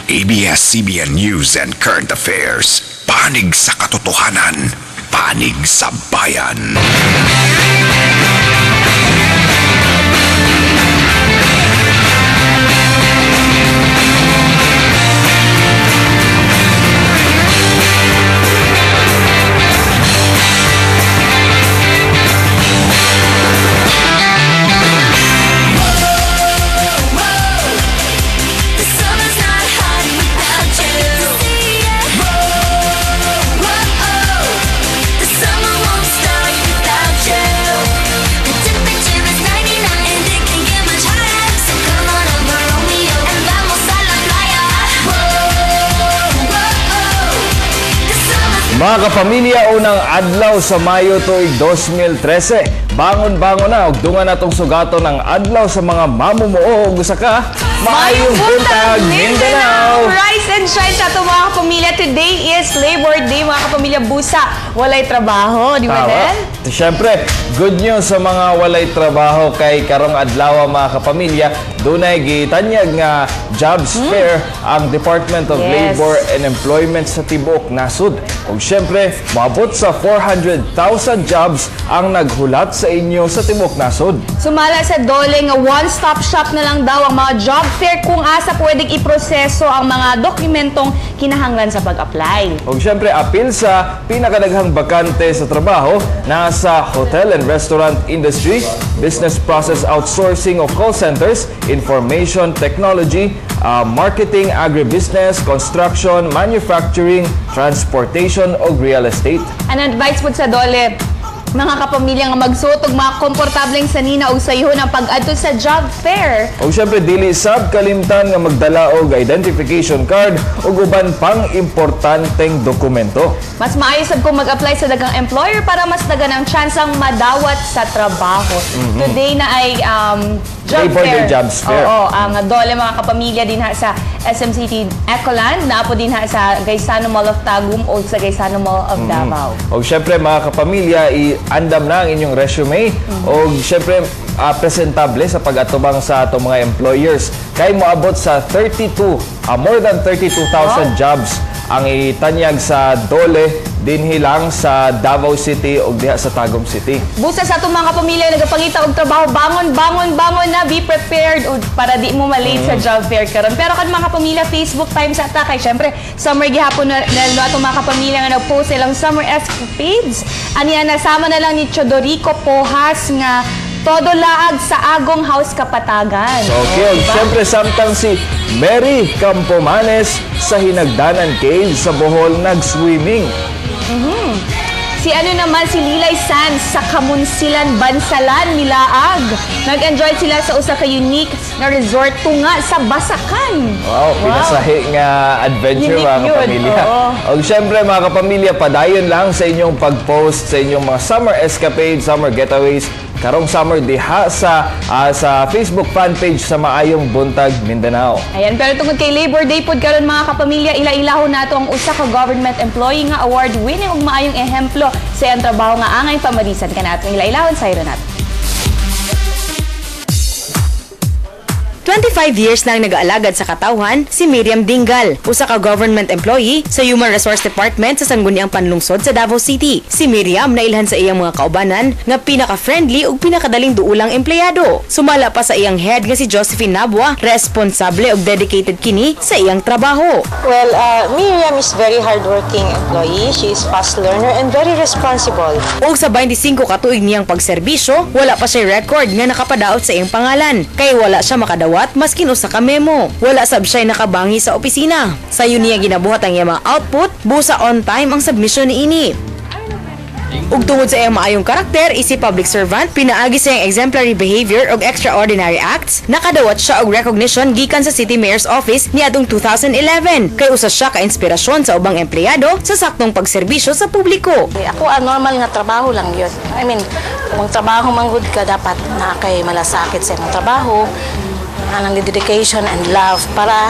ABS-CBN News and Current Affairs. Panig sa katotohanan, panig sa bayan. Mga kapamilya, unang adlaw sa Mayo tuig 2013. Bangon-bangon na, ug dungan natong sugaton ng adlaw sa mga mamumuo ug usa ka maayong buntag Mindanao. Rise and shine sa ato mga kapamilya. Today is Labor Day, mga kapamilya. Busa, walay trabaho, di ba Den? Siyempre, good news sa mga walay trabaho kay karong adlaw mga kapamilya. Dunay gitanyag nga jobs fair ang Department of Labor and Employment sa tibuok nasud. Ug siyempre, maabot sa 400,000 jobs ang naghulat sa inyo sa tibuok nasud. Sumala sa dole nga one-stop shop na lang daw ang mga job fair kung asa pwedeng iproseso ang mga dokumentong kinahanglan sa pag-apply. Ug siyempre, apil sa pinakadaghang bakante sa trabaho nasa hotel and restaurant industry, business process outsourcing of call centers, information technology, marketing, agribusiness, construction, manufacturing, transportation o real estate. An advice po sa dole, mga kapamilya nga magsutog mga komportableng sanina o sayho ng pag-adto sa job fair. O siyempre, dili sab kalimtan nga magdala og identification card o uban pang importanteng dokumento. Mas maayos kung mag-apply sa daghang employer para mas dagan ang tsansang madawat sa trabaho. Today na ay job fair. Jobs fair. Oo, ang dole mga kapamilya din ha sa SMCT Ecoland, naapo din ha sa Gaisano Mall of Tagum o sa Gaisano Mall of Davao. O siyempre mga kapamilya, andam na ang inyong resume o siyempre presentable sa pag-atubang sa atong mga employers. Kay moabot sa 32, more than 32,000 jobs ang itanyag sa dole dinhi lang sa Davao City o diha sa Tagum City. Busa sa atong mga kapamilya nagapangita og trabaho, bangon na, be prepared para di mo malate sa job fair karon. Pero kan mga kapamilya, Facebook time sa ta kay syempre summer gihapon na atong mga kapamilya nga nag-post ilang summer escapades. Aniya nasama na lang ni Chodorico Pohas nga todo laag sa Agong House Kapatagan. Okay, siyempre samtang si Mary Campomanes sa Hinagdanan Cave sa Bohol nag-swimming. Si si Lilay Sands sa Kamunsilan, Bansalan, Milaag. Nag-enjoy sila sa usa ka unique na resort tunga sa Basakan. Wow, pinasahi nga adventure Unique mga yun, kapamilya. O siyempre mga kapamilya, padayon lang sa inyong pag-post sa inyong mga summer escapades, summer getaways, karong summer diha sa Facebook fan page sa Maayong Buntag Mindanao. Ayan, pero tungkol kay Labor Day pod karon mga kapamilya, ila-ilahon nato ang usa ka government employee nga award-winning og maayong ehemplo sa iyang trabaho nga angay pamarisan kanato. Ila-ilahon sayro nato. 25 years nang nag-aalagad sa katawhan si Miriam Dingal, usa ka government employee sa Human Resource Department sa Sangguniang Panlungsod sa Davao City. Si Miriam nailhan sa iyang mga kaubanan nga pinaka-friendly ug pinakadaling duulang empleyado. Sumala pa sa iyang head nga si Josephine Nabua, responsable ug dedicated kini sa iyang trabaho. Well, Miriam is very hardworking employee. She is fast learner and very responsible. Ug sa 25 ka tuig niyang pagserbisyo, wala pa siya record nga nakapadaot sa iyang pangalan. Kay wala siya makadawat maskin usa ka memo. Wala sab siya nakabangi sa opisina. Sayo niya ginabuhat ang iyang mga output, busa on time ang submission niini. Ug tungod sa iyang maayong karakter, isip public servant, pinaagi sa iyang exemplary behavior ug extraordinary acts, nakadawat siya og recognition gikan sa City Mayor's Office niadtong 2011. Kay usa siya ka inspirasyon sa ubang empleyado sa saktong pagserbisyo sa publiko. Ako normal nga trabaho lang yun. I mean, kung trabaho manggod ka, dapat na kay malasakit sa imong trabaho, ang dedication and love para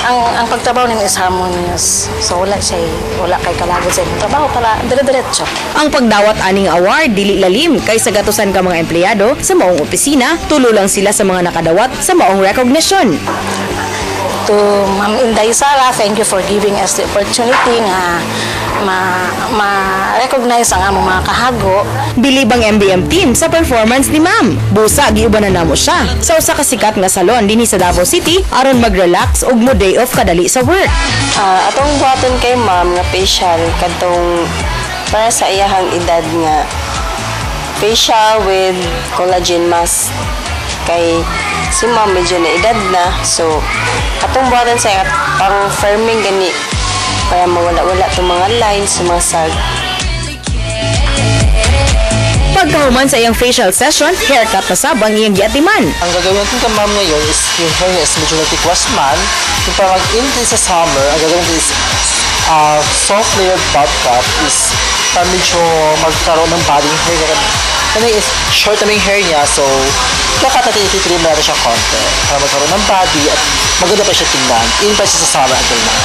ang pagtrabaho nimo is harmonious. So wala kay kalagod sa imong trabaho para dire-diretso. Ang pagdawat aning award dili lalim kay sa gatusan ka mga empleyado sa maong opisina, tulo lang sila sa mga nakadawat sa maong recognition. To Ma'am Inday Sara, thank you for giving us the opportunity nga ma-recognize ang among mga kahago. Bilib ang MBM team sa performance ni Ma'am. Busa giubanan namo siya sa usa ka sikat nga salon dinhi sa Davao City aron mag-relax ug mo day off kadali sa work. Atong buhaton kay Ma'am nga facial kadtong para sa iyahang edad nga facial with collagen mask kay si Ma'am medyo na edad na, so atong buhaton sa pang firming gani para mawala-wala itong mga lines, mga sag. Pagkahuman sa iyang facial session, haircut na sab ang iyang giatiman. Ang gagawin natin kay Ma'am ngayon is yung hair niya is medyo nagtikwas man. Yung para mag-in sa summer, ang gagawin natin is soft layered bob cut is para medyo magkaroon ng bodying hair. Ano is short na yung hair niya, so kakatatin ititrim natin siya konti para magkaroon ng body at maganda pa siya tingnan. In pa siya sa summer until now.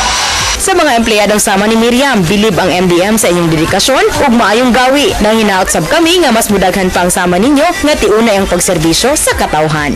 Sa mga empleyadong sama ni Miriam, bilib ang MDM sa inyong dedikasyon ug maayong gawi. Nang hinaot sab kami nga mas mudaghan pa ang sama ninyo nga tiuna ang pagserbisyo sa katawhan.